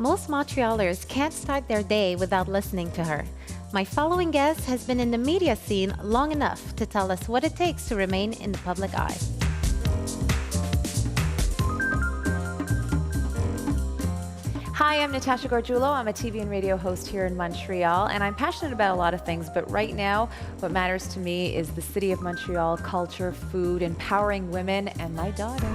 Most Montrealers can't start their day without listening to her. My following guest has been in the media scene long enough to tell us what it takes to remain in the public eye. Hi, I'm Natasha Gargiulo. I'm a TV and radio host here in Montreal, and I'm passionate about a lot of things, but right now, what matters to me is the city of Montreal, culture, food, empowering women, and my daughter.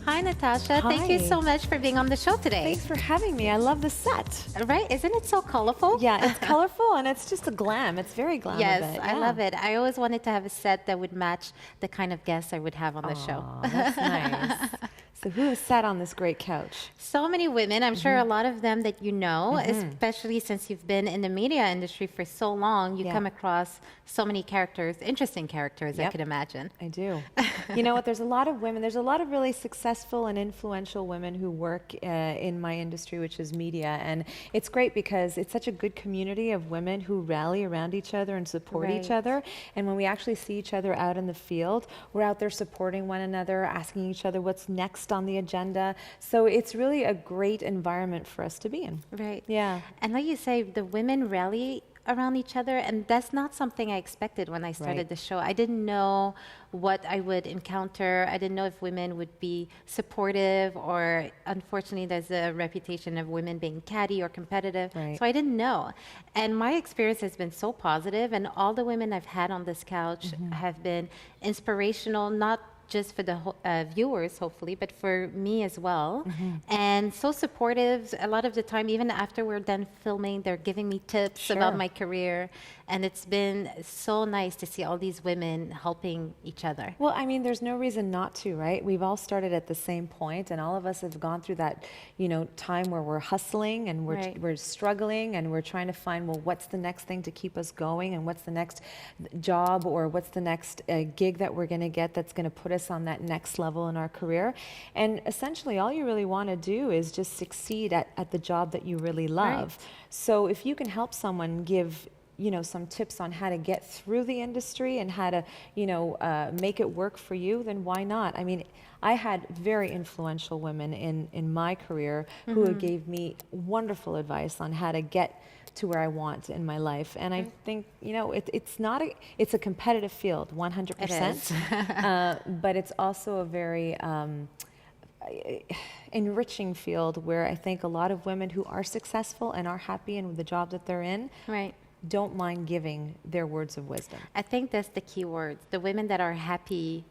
Hi, Natasha. Hi. Thank you so much for being on the show today. Thanks for having me. I love the set. Right? Isn't it so colorful? Yeah, it's colorful and it's just a glam. It's very glam. Yes, I love it. I always wanted to have a set that would match the kind of guests I would have on the show. That's nice. So who has sat on this great couch? So many women. I'm sure a lot of them that you know, especially since you've been in the media industry for so long, you come across so many characters, interesting characters, I could imagine. I do. You know what? There's a lot of women. There's a lot of really successful and influential women who work in my industry, which is media. And it's great because it's such a good community of women who rally around each other and support each other. And when we actually see each other out in the field, we're out there supporting one another, asking each other what's next on the agenda. So it's really a great environment for us to be in. Right. Yeah. And like you say, the women rally around each other, and that's not something I expected when I started the show. I didn't know what I would encounter. I didn't know if women would be supportive, or unfortunately there's a reputation of women being catty or competitive. So I didn't know. And my experience has been so positive, and all the women I've had on this couch have been inspirational, not just for the viewers, hopefully, but for me as well. And so supportive. A lot of the time, even after we're done filming, they're giving me tips about my career. And it's been so nice to see all these women helping each other. Well, I mean, there's no reason not to, right? We've all started at the same point, and all of us have gone through that, you know, time where we're hustling and we're struggling, and we're trying to find, well, what's the next thing to keep us going, and what's the next job, or what's the next gig that we're going to get that's going to put us on that next level in our career. And essentially, all you really want to do is just succeed at the job that you really love. So if you can help someone give some tips on how to get through the industry and how to, make it work for you, then why not? I mean, I had very influential women in my career who gave me wonderful advice on how to get to where I want in my life. And I think, it's a competitive field, 100%. It is. But it's also a very enriching field where I think a lot of women who are successful and are happy in the job that they're in don't mind giving their words of wisdom. I think that's the key word. The women that are happy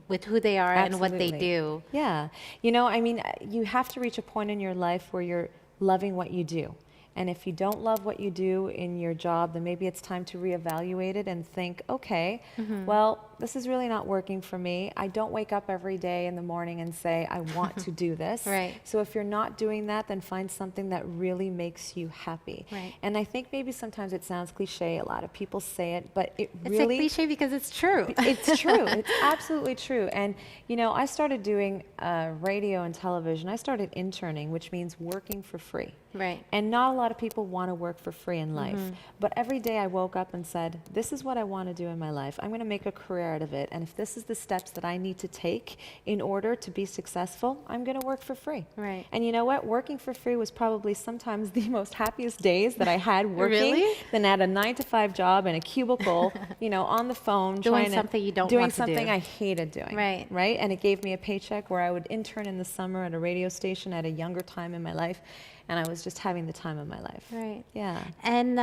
with who they are and what they do. Yeah. You have to reach a point in your life where you're loving what you do. And if you don't love what you do in your job, then maybe it's time to reevaluate it and think, okay, well, this is really not working for me. I don't wake up every day in the morning and say, I want to do this. So if you're not doing that, then find something that really makes you happy. And I think maybe sometimes it sounds cliche. A lot of people say it, but it's really... It's a cliche because it's true. It's true. It's absolutely true. And, I started doing radio and television. I started interning, which means working for free. And not a lot of people want to work for free in life. But every day I woke up and said, this is what I want to do in my life. I'm going to make a career out of it. And if this is the steps that I need to take in order to be successful, I'm going to work for free. And you know what? Working for free was probably sometimes the most happiest days that I had working than at a 9-to-5 job in a cubicle, on the phone, doing something you don't want to do. Doing something I hated doing. Right? And it gave me a paycheck where I would intern in the summer at a radio station at a younger time in my life. And I was just having the time of my life. Yeah. And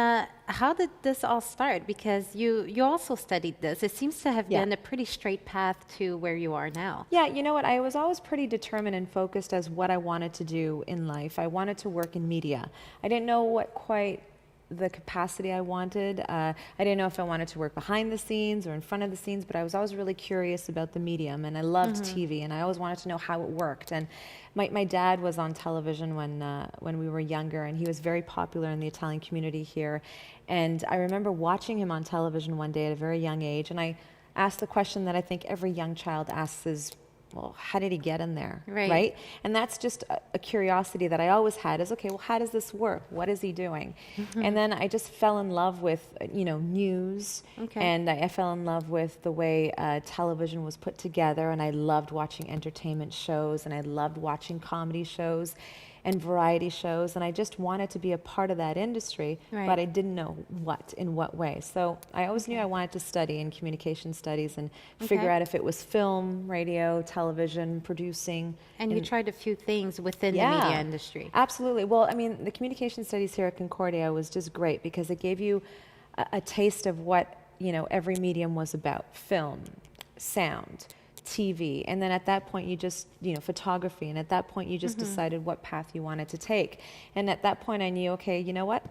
how did this all start? Because you also studied this. It seems to have been a pretty straight path to where you are now. Yeah, you know what? I was always pretty determined and focused as what I wanted to do in life. I wanted to work in media. I didn't know what quite the capacity I wanted. I didn't know if I wanted to work behind the scenes or in front of the scenes, but I was always really curious about the medium, and I loved TV, and I always wanted to know how it worked. And my dad was on television when we were younger, and he was very popular in the Italian community here. And I remember watching him on television one day at a very young age, and I asked the question that I think every young child asks is, well, how did he get in there? Right. And that's just a curiosity that I always had is, okay, well, how does this work? What is he doing? And then I just fell in love with, news. Okay. And I fell in love with the way television was put together. And I loved watching entertainment shows, and I loved watching comedy shows and variety shows, and I just wanted to be a part of that industry, but I didn't know in what way. So I always knew I wanted to study in communication studies and figure out if it was film, radio, television, producing. And you tried a few things within the media industry. Absolutely. Well, I mean, the communication studies here at Concordia was just great because it gave you a taste of what, every medium was about: film, sound, TV, and then at that point you just, photography, and at that point you just decided what path you wanted to take. And at that point I knew, okay, you know what?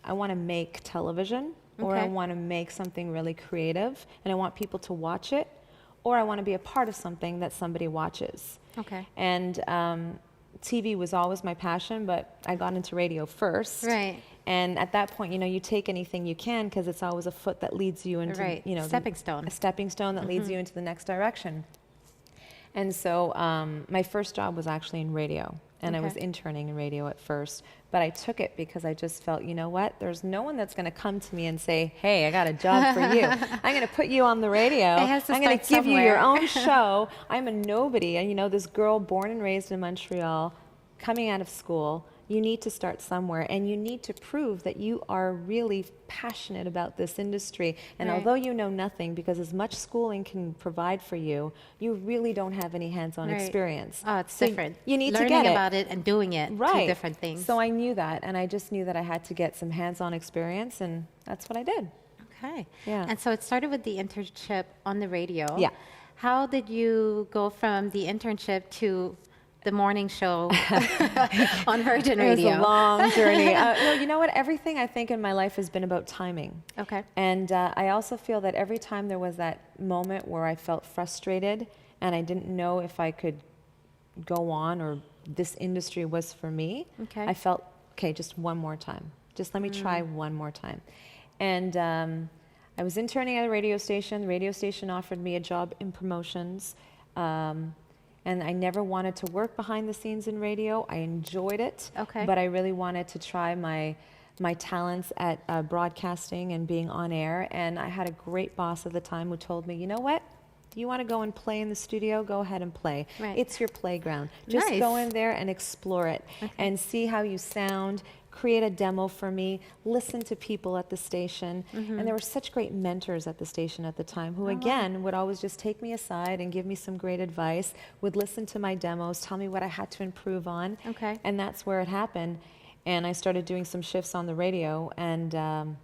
I want to make television, or I want to make something really creative, and I want people to watch it, or I want to be a part of something that somebody watches. Okay. And TV was always my passion, but I got into radio first. Right. And at that point, you take anything you can because it's always a foot that leads you into, a stepping stone. A stepping stone that leads you into the next direction. And so my first job was actually in radio, and I was interning in radio at first, but I took it because I just felt, you know what, there's no one that's going to come to me and say, hey, I got a job for you. I'm going to put you on the radio. I'm going to give you your own show. I'm a nobody. And this girl born and raised in Montreal, coming out of school, you need to start somewhere, and you need to prove that you are really passionate about this industry. And although you know nothing, because as much schooling can provide for you, you really don't have any hands-on experience. Oh, it's different. You need Learning to get it. Learning about it and doing it, two different things. So I knew that, and I just knew that I had to get some hands-on experience, and that's what I did. Okay. Yeah. And so it started with the internship on the radio. Yeah. How did you go from the internship to the morning show on Virgin Radio? It was a long journey. No, you know what? Everything I think in my life has been about timing. Okay. And I also feel that every time there was that moment where I felt frustrated and I didn't know if I could go on or this industry was for me, I felt, okay, just one more time. Just let me try one more time. And I was interning at a radio station. The radio station offered me a job in promotions. And I never wanted to work behind the scenes in radio. I enjoyed it, but I really wanted to try my talents at broadcasting and being on air. And I had a great boss at the time who told me, you know what? You want to go and play in the studio? Go ahead and play. It's your playground. Just go in there and explore it and see how you sound. Create a demo for me, listen to people at the station. And there were such great mentors at the station at the time who, again, would always just take me aside and give me some great advice, would listen to my demos, tell me what I had to improve on. And that's where it happened. And I started doing some shifts on the radio, and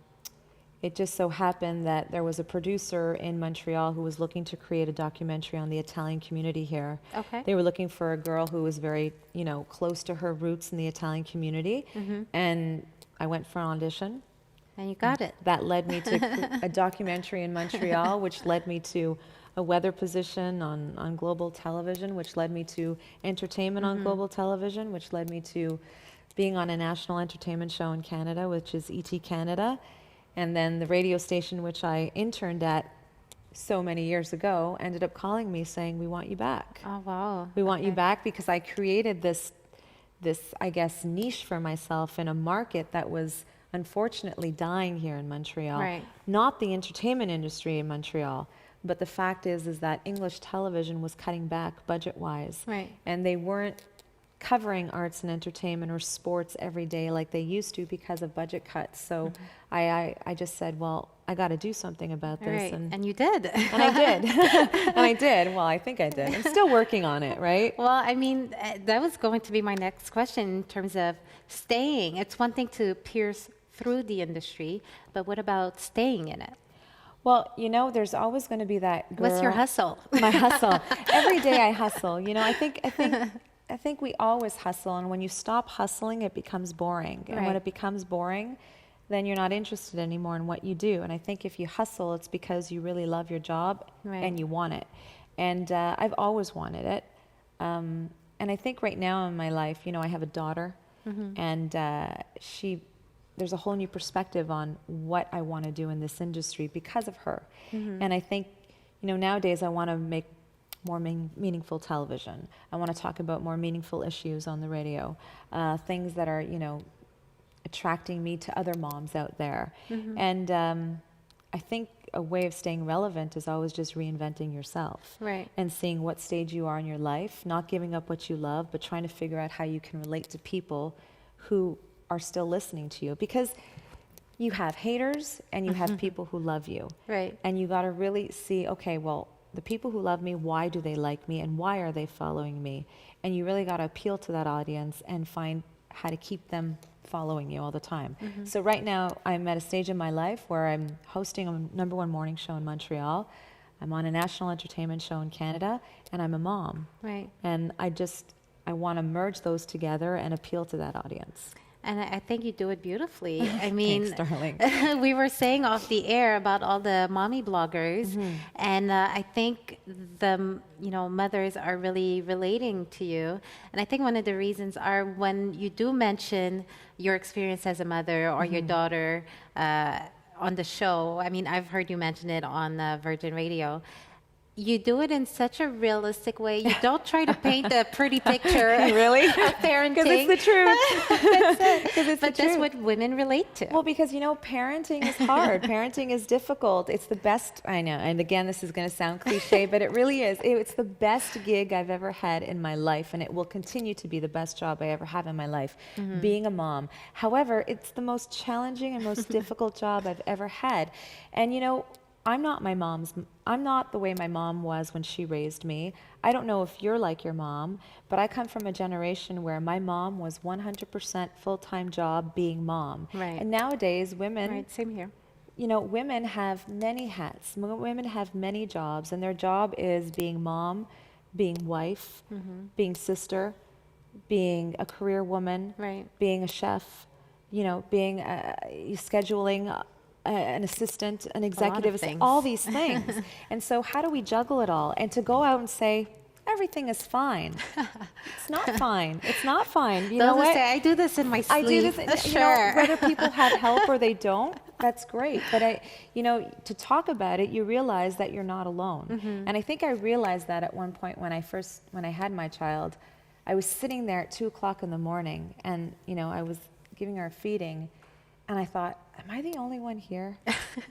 it just so happened that there was a producer in Montreal who was looking to create a documentary on the Italian community here. They were looking for a girl who was very, close to her roots in the Italian community. And I went for an audition. And you got it. That led me to a documentary in Montreal, which led me to a weather position on global television, which led me to entertainment on global television, which led me to being on a national entertainment show in Canada, which is ET Canada. And then the radio station, which I interned at so many years ago, ended up calling me saying, we want you back. Oh, wow. We want you back because I created this, I guess, niche for myself in a market that was unfortunately dying here in Montreal. Not the entertainment industry in Montreal, but the fact is that English television was cutting back budget-wise. And they weren't covering arts and entertainment or sports every day like they used to because of budget cuts. So I just said, well, I got to do something about this. And you did. And I did. And I did. Well, I think I did. I'm still working on it, right? Well, I mean, that was going to be my next question in terms of staying. It's one thing to pierce through the industry, but what about staying in it? Well, there's always going to be that girl. What's your hustle? My hustle. Every day I hustle. I think we always hustle, and when you stop hustling, it becomes boring. And when it becomes boring, then you're not interested anymore in what you do. And I think if you hustle, it's because you really love your job and you want it. And I've always wanted it. And I think right now in my life, I have a daughter, and there's a whole new perspective on what I want to do in this industry because of her. And I think, nowadays I want to make more meaningful television. I want to talk about more meaningful issues on the radio, things that are, you know, attracting me to other moms out there. And I think a way of staying relevant is always just reinventing yourself. Right. And seeing what stage you are in your life, not giving up what you love, but trying to figure out how you can relate to people who are still listening to you. Because you have haters and you have people who love you. Right. And you got to really see, okay, well, the people who love me, why do they like me and why are they following me? And you really got to appeal to that audience and find how to keep them following you all the time. So right now I'm at a stage in my life where I'm hosting a #1 morning show in Montreal. I'm on a national entertainment show in Canada, and I'm a mom. Right. And I want to merge those together and appeal to that audience. And I think you do it beautifully. I mean, Thanks, darling. we were saying off the air about all the mommy bloggers, and I think the mothers are really relating to you. And I think one of the reasons are when you do mention your experience as a mother or your daughter on the show. I mean, I've heard you mention it on Virgin Radio. You do it in such a realistic way. You don't try to paint a pretty picture Really? of parenting. Because it's the truth. But that's what women relate to. Well, because, you know, parenting is hard. Parenting is difficult. It's the best, I know, and again, this is going to sound cliche, but it really is. It's the best gig I've ever had in my life, and it will continue to be the best job I ever have in my life, being a mom. However, it's the most challenging and most difficult job I've ever had. And, you know, I'm not the way my mom was when she raised me. I don't know if you're like your mom, but I come from a generation where my mom was 100% full-time job being mom. Right. And nowadays, women, Right, same here. you know, women have many hats. Women have many jobs, and their job is being mom, being wife, being sister, being a career woman, Right. being a chef, you know, being scheduling, an assistant, an executive, all these things. And so how do we juggle it all? And to go out and say, everything is fine. It's not fine. It's not fine. You know what? Say, I do this in my sleep. I do this, you know, whether people have help or they don't, that's great. But you know, to talk about it, you realize that you're not alone. And I think I realized that at one point when I had my child, I was sitting there at 2:00 in the morning, and, you know, I was giving her a feeding, and I thought, am I the only one here?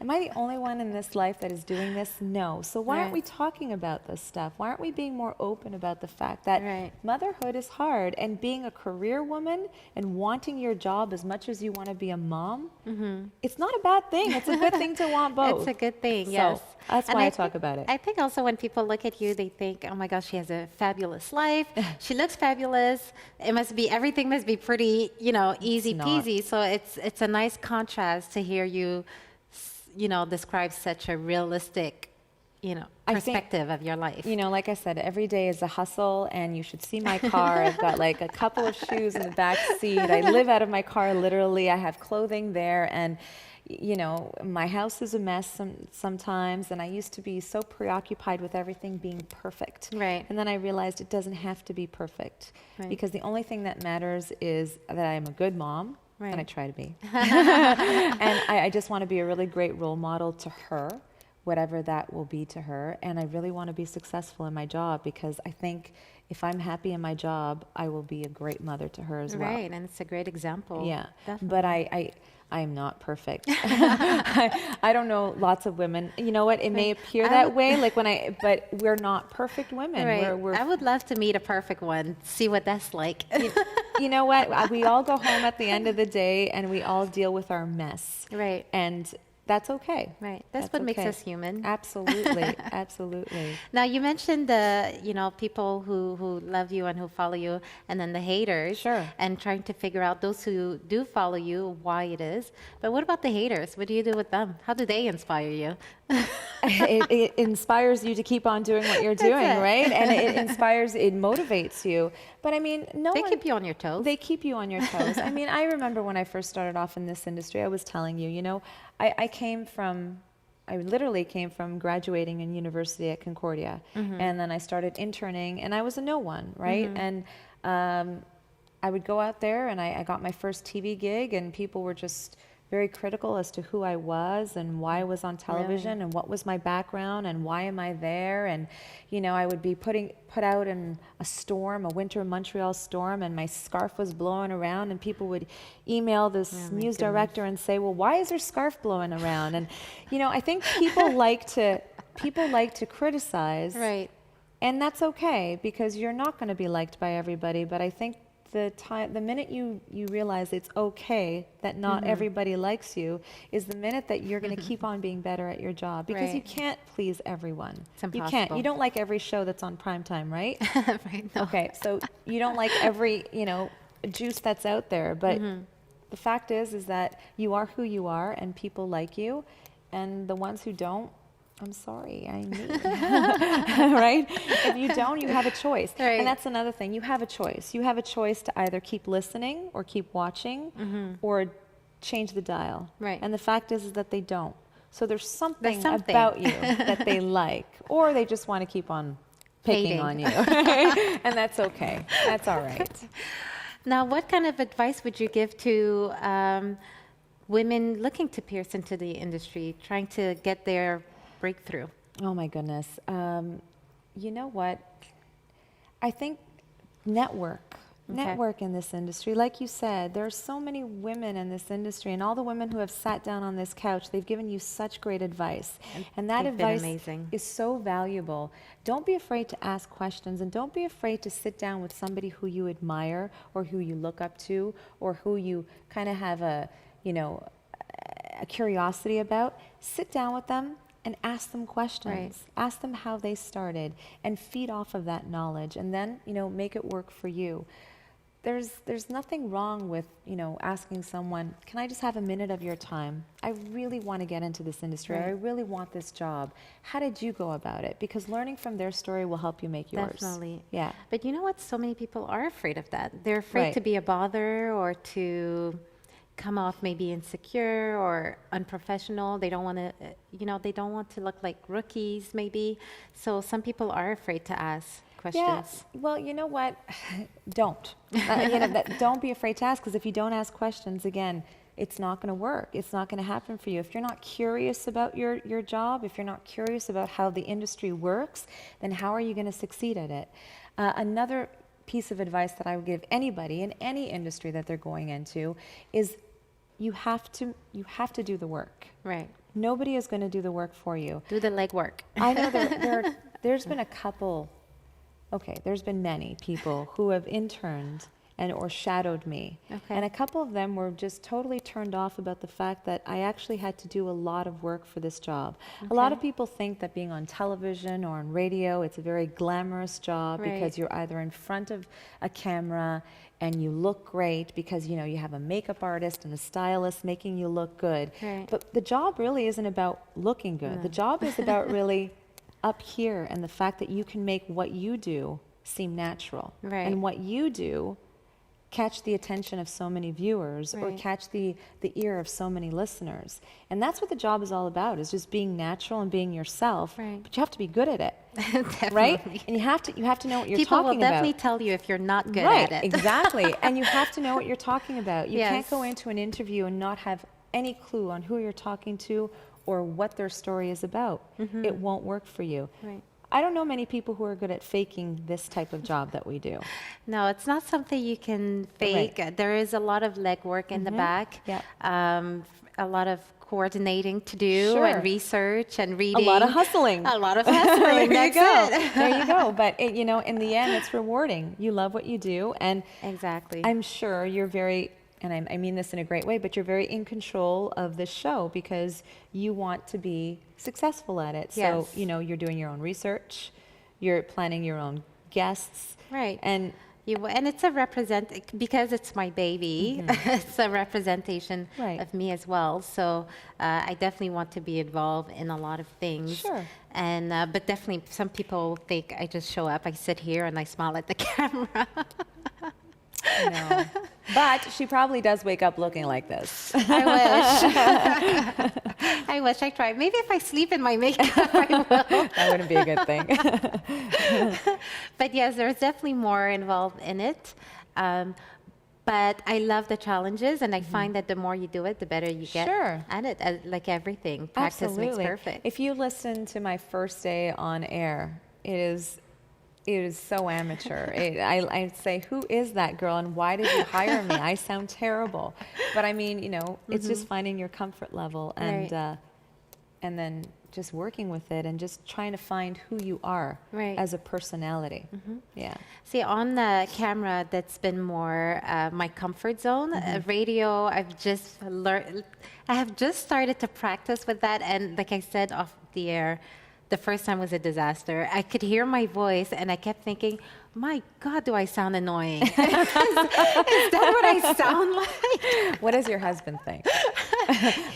Am I the only one in this life that is doing this? No. So why aren't we talking about this stuff? Why aren't we being more open about the fact that motherhood is hard, and being a career woman and wanting your job as much as you want to be a mom, it's not a bad thing. It's a good thing to want both. It's a good thing, yes. So that's why I talk about it. I think also when people look at you, they think, oh my gosh, she has a fabulous life. She looks fabulous. Everything must be pretty, you know, easy peasy. So it's a nice contrast to hear you, you know, describe such a realistic, you know, perspective of your life. You know, like I said, every day is a hustle, and you should see my car. I've got like a couple of shoes in the back seat. I live out of my car, literally. I have clothing there, and, you know, my house is a mess sometimes, and I used to be so preoccupied with everything being perfect. Right. And then I realized it doesn't have to be perfect, because the only thing that matters is that I am a good mom. Right. And I try to be. And I just want to be a really great role model to her, whatever that will be to her. And I really want to be successful in my job, because I think if I'm happy in my job, I will be a great mother to her as well. Right, and it's a great example. Yeah, definitely. But I am not perfect. I don't know lots of women. You know what? It may appear that way, but we're not perfect women. Right. I would love to meet a perfect one, see what that's like. You know what? We all go home at the end of the day, and we all deal with our mess. Right. And that's okay. Right. That's what makes us human. Absolutely. Absolutely. Now, you mentioned people who love you and who follow you, and then the haters. Sure. And trying to figure out those who do follow you, why it is. But what about the haters? What do you do with them? How do they inspire you? It inspires you to keep on doing what you're doing, right? And it motivates you. But I mean, they keep you on your toes. They keep you on your toes. I mean, I remember when I first started off in this industry, I was telling you, you know, I literally came from graduating in university at Concordia. And then I started interning, and I was a no one, right? And I would go out there, and I got my first TV gig, and people were just very critical as to who I was and why I was on television and what was my background and why am I there. And, you know, I would be put out in a storm, a winter Montreal storm, and my scarf was blowing around, and people would email this news director and say, well, why is her scarf blowing around? And, you know, I think people like to criticize. Right. And that's okay, because you're not going to be liked by everybody. But I think the minute you realize it's okay that not everybody likes you is the minute that you're going to keep on being better at your job, because you can't please everyone. It's impossible. You can't. You don't like every show that's on primetime, right? Right. No. Okay, so you don't like every, you know, juice that's out there. But the fact is that you are who you are, and people like you, and the ones who don't, I'm sorry, I mean, right? If you don't, you have a choice. Right. And that's another thing. You have a choice. You have a choice to either keep listening or keep watching or change the dial. Right. And the fact is that they don't. So there's something about you that they like, or they just want to keep on picking on you. And that's okay. That's all right. Now, what kind of advice would you give to women looking to pierce into the industry, trying to get their breakthrough? Oh my goodness. You know what? I think network in this industry. Like you said, there are so many women in this industry, and all the women who have sat down on this couch, they've given you such great advice. And that advice is so valuable. Don't be afraid to ask questions, and don't be afraid to sit down with somebody who you admire or who you look up to or who you kind of have a curiosity about. Sit down with them and ask them questions. Right. Ask them how they started and feed off of that knowledge, and then, you know, make it work for you. There's nothing wrong with, you know, asking someone, can I just have a minute of your time? I really want to get into this industry. Right. I really want this job. How did you go about it? Because learning from their story will help you make yours. Definitely. Yeah. But you know what? So many people are afraid of that. They're afraid to be a bother or to come off maybe insecure or unprofessional. They don't want to, they don't want to look like rookies maybe. So some people are afraid to ask questions. Yeah, well, you know what? Don't. Don't be afraid to ask, because if you don't ask questions, again, it's not going to work. It's not going to happen for you. If you're not curious about your job, if you're not curious about how the industry works, then how are you going to succeed at it? Another piece of advice that I would give anybody in any industry that they're going into is you have to do the work. Right. Nobody is going to do the work for you. Do the legwork. I know there's been a couple, there's been many people who have interned or shadowed me. Okay. And a couple of them were just totally turned off about the fact that I actually had to do a lot of work for this job. Okay. A lot of people think that being on television or on radio, it's a very glamorous job because you're either in front of a camera and you look great because, you know, you have a makeup artist and a stylist making you look good. Right. But the job really isn't about looking good. The job is about really up here, and the fact that you can make what you do seem natural. Right. And what you do catch the attention of so many viewers or catch the ear of so many listeners. And that's what the job is all about, is just being natural and being yourself. Right. But you have to be good at it. Definitely. Right? And you have to know what you're People talking about. will definitely tell you if you're not good Right, at it. exactly. And you have to know what you're talking about. You Yes. can't go into an interview and not have any clue on who you're talking to or what their story is about. It won't work for you. Right. I don't know many people who are good at faking this type of job that we do. No, it's not something you can fake. Right. There is a lot of legwork in the back. Yeah. A lot of coordinating to do Sure. and research and reading. A lot of hustling. A lot of hustling. There you That's go. it. There you go. But in the end, it's rewarding. You love what you do, and Exactly. I'm sure you're very, and I mean this in a great way, but you're very in control of this show because you want to be successful at it. Yes. So, you're doing your own research, you're planning your own guests. Right. And And it's because it's my baby, it's a representation of me as well. So I definitely want to be involved in a lot of things. Sure. And but definitely some people think I just show up, I sit here and I smile at the camera. No. But she probably does wake up looking like this. I wish. I wish I tried. Maybe if I sleep in my makeup, I will. That wouldn't be a good thing. But yes, there's definitely more involved in it. But I love the challenges, and I find that the more you do it, the better you get Sure. at it. Like everything, practice makes perfect. If you listen to my first day on air, it is so amateur. I say, who is that girl and why did you hire me? I sound terrible. But I mean, it's just finding your comfort level and then just working with it and just trying to find who you are as a personality. Yeah. See, on the camera, that's been more my comfort zone. Radio, I have just started to practice with that. And like I said off the air, the first time was a disaster. I could hear my voice and I kept thinking, my God, do I sound annoying? Is that what I sound like? What does your husband think?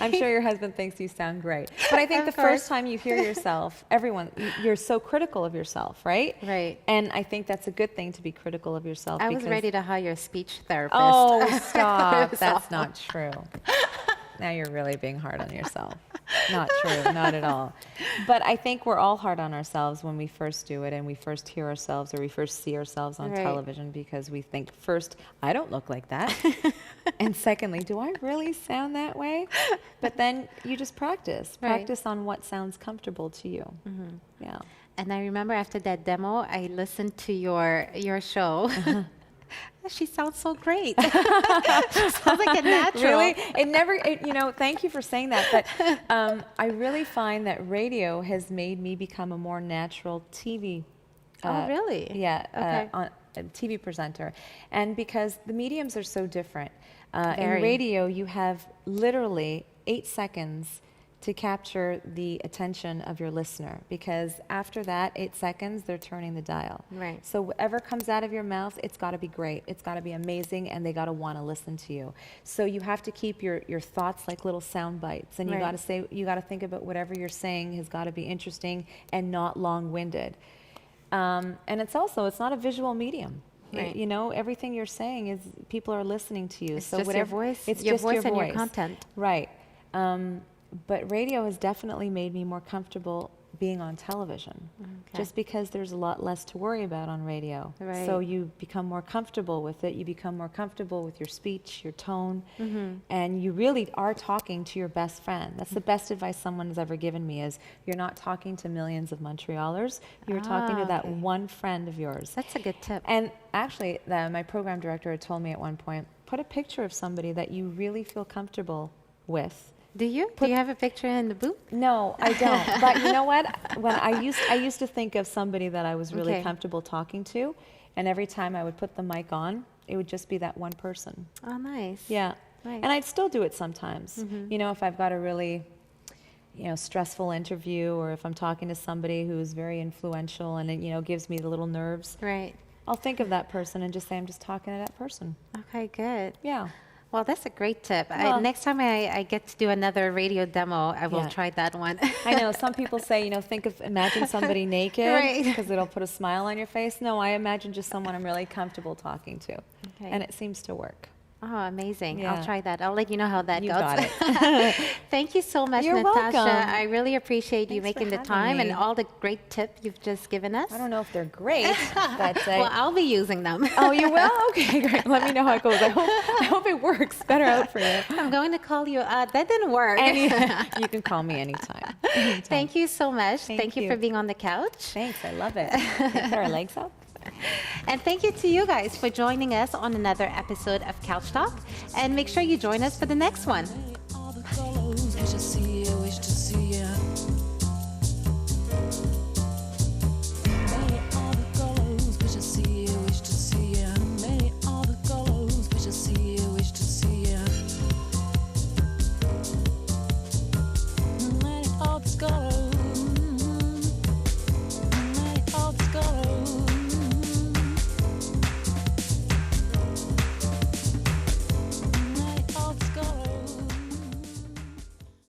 I'm sure your husband thinks you sound great. But I think the first time you hear yourself, you're so critical of yourself, right? Right. And I think that's a good thing to be critical of yourself. I was ready to hire a speech therapist. Oh, stop. That's not true. Now you're really being hard on yourself. Not true, not at all. But I think we're all hard on ourselves when we first do it and we first hear ourselves or we first see ourselves on television, because we think, first, I don't look like that. And secondly, do I really sound that way? But then you just practice on what sounds comfortable to you. Yeah. And I remember after that demo, I listened to your show. She sounds so great. She sounds like a natural. Really? Thank you for saying that. But I really find that radio has made me become a more natural TV. Oh, really? Yeah. A TV presenter. And because the mediums are so different. In radio, you have literally 8 seconds to capture the attention of your listener, because after that 8 seconds, they're turning the dial. Right. So whatever comes out of your mouth, it's got to be great. It's got to be amazing, and they got to want to listen to you. So you have to keep your thoughts like little sound bites, and you got to think about whatever you're saying has got to be interesting and not long-winded. And it's not a visual medium. Right. Everything you're saying is people are listening to you. It's so just whatever, your voice. It's your just voice your and voice. your content. Right. But radio has definitely made me more comfortable being on television, just because there's a lot less to worry about on radio. Right. So you become more comfortable with it. You become more comfortable with your speech, your tone, and you really are talking to your best friend. That's the best advice someone has ever given me, is you're not talking to millions of Montrealers. You're talking to that one friend of yours. That's a good tip. And actually, my program director had told me at one point, put a picture of somebody that you really feel comfortable with. Do you? Do you have a picture in the booth? No, I don't. But you know what? When I used to think of somebody that I was really comfortable talking to, and every time I would put the mic on, it would just be that one person. Oh, nice. Yeah. Nice. And I'd still do it sometimes. If I've got a really, stressful interview, or if I'm talking to somebody who's very influential and it, gives me the little nerves. Right. I'll think of that person and just say, I'm just talking to that person. Okay, good. Yeah. Well, that's a great tip. Well, next time I get to do another radio demo, I will try that one. I know some people say, imagine somebody naked, because it'll put a smile on your face. No, I imagine just someone I'm really comfortable talking to. And it seems to work. Oh, amazing. I'll try that. I'll let you know how that goes. Got it. Thank you so much, You're Natasha. welcome. I really appreciate you Thanks making for the having time me. and all the great tips you've just given us. I don't know if they're great, but well, I'll be using them. Oh, you will? Okay, great. Let me know how it goes. I hope it works better out for you. I'm going to call you. That didn't work. You can call me anytime. Thank you so much. Thank you you for being on the couch. Thanks. I love it. Can we put our legs up? And thank you to you guys for joining us on another episode of Couch Talk. And make sure you join us for the next one.